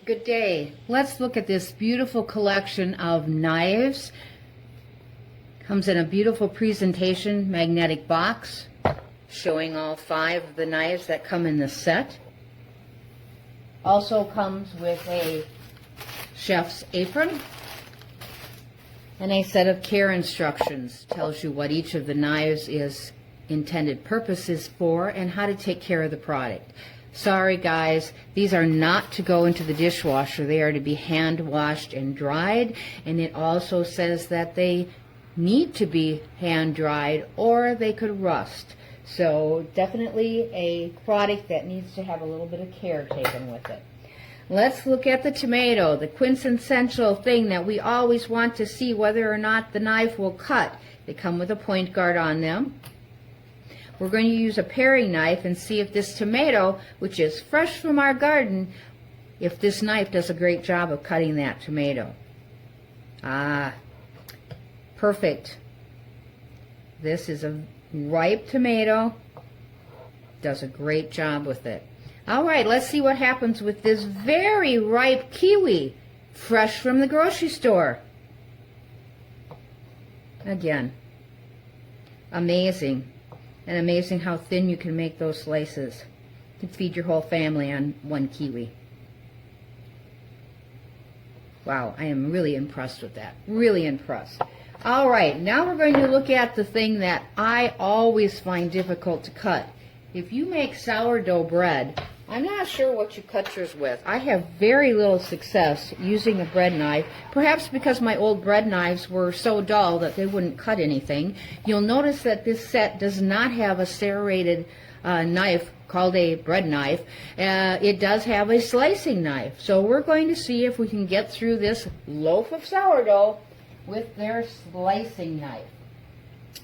Good day. Let's look at this beautiful collection of knives. Comes in a beautiful presentation magnetic box showing all 5 of the knives that come in the set. Also comes with a chef's apron and a set of care instructions. Tells you what each of the knives is intended purpose is for and how to take care of the product. Sorry guys, these are not to go into the dishwasher. They are to be hand washed and dried, and it also says that they need to be hand dried or they could rust. So definitely a product that needs to have a little bit of care taken with it. Let's look at the tomato, the quintessential thing that we always want to see whether or not the knife will cut. They come with a point guard on them. We're going to use a paring knife and see if this tomato, which is fresh from our garden, if this knife does a great job of cutting that tomato. Ah, perfect. This is a ripe tomato. Does a great job with it. All right, let's see what happens with this very ripe kiwi, fresh from the grocery store. Again, amazing. And amazing how thin you can make those slices. You can feed your whole family on 1 kiwi. Wow, I am really impressed with that. Really impressed. All right, now we're going to look at the thing that I always find difficult to cut. If you make sourdough bread, I'm not sure what you cut yours with. I have very little success using a bread knife, perhaps because my old bread knives were so dull that they wouldn't cut anything. You'll notice that this set does not have a serrated knife called a bread knife. It does have a slicing knife. So we're going to see if we can get through this loaf of sourdough with their slicing knife.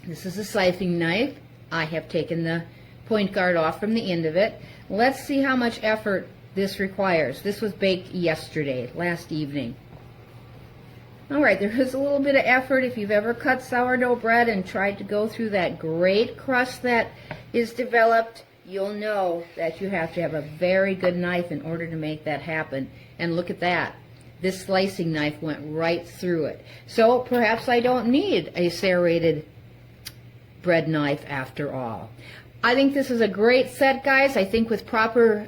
This is a slicing knife. I have taken the point guard off from the end of it. Let's see how much effort this requires. This was baked yesterday, last evening. All right, there is a little bit of effort. If you've ever cut sourdough bread and tried to go through that great crust that is developed, you'll know that you have to have a very good knife in order to make that happen. And look at that. This slicing knife went right through it. So perhaps I don't need a serrated bread knife after all. I think this is a great set, guys. I think with proper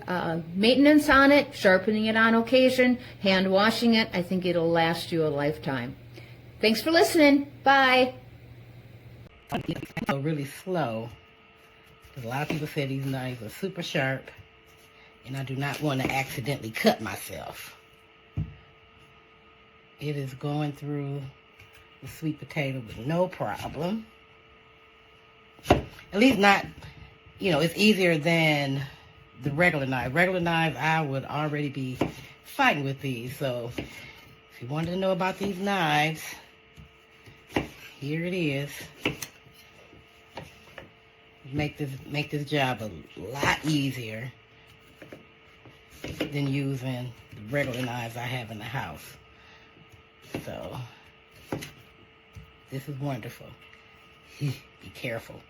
maintenance on it, sharpening it on occasion, hand washing it, I think it'll last you a lifetime. Thanks for listening. Bye. Really slow. A lot of people say these knives are super sharp, and I do not want to accidentally cut myself. It is going through the sweet potato with no problem. At least not, you know, it's easier than the regular knife. Regular knives, I would already be fighting with these. So if you wanted to know about these knives, here it is. Make this job a lot easier than using the regular knives I have in the house. So this is wonderful. Be careful.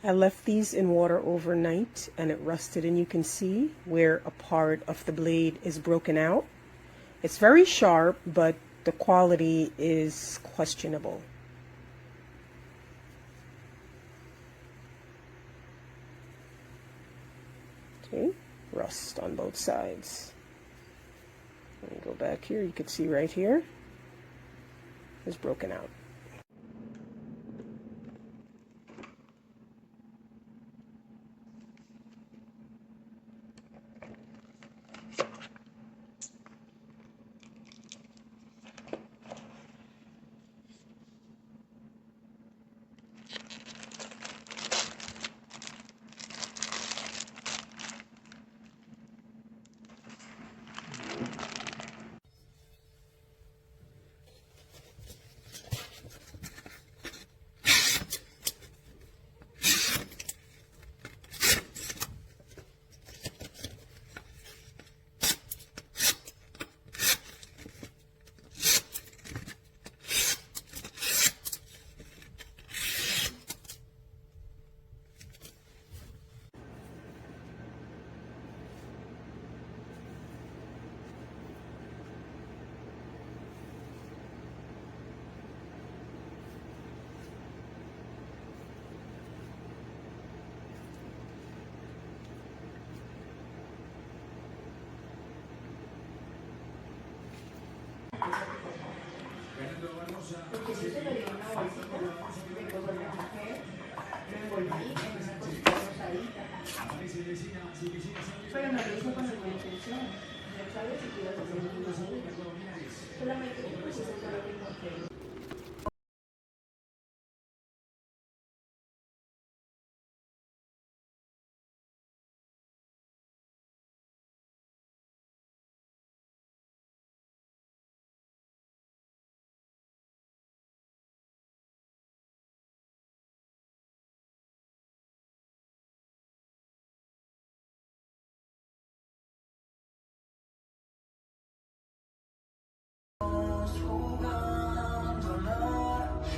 I left these in water overnight and it rusted, and you can see where a part of the blade is broken out. It's very sharp, but the quality is questionable. See? Rust on both sides. Let me go back here. You can see right here is broken out.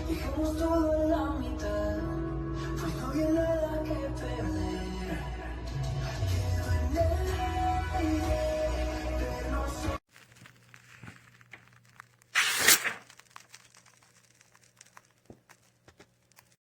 Dejemos todo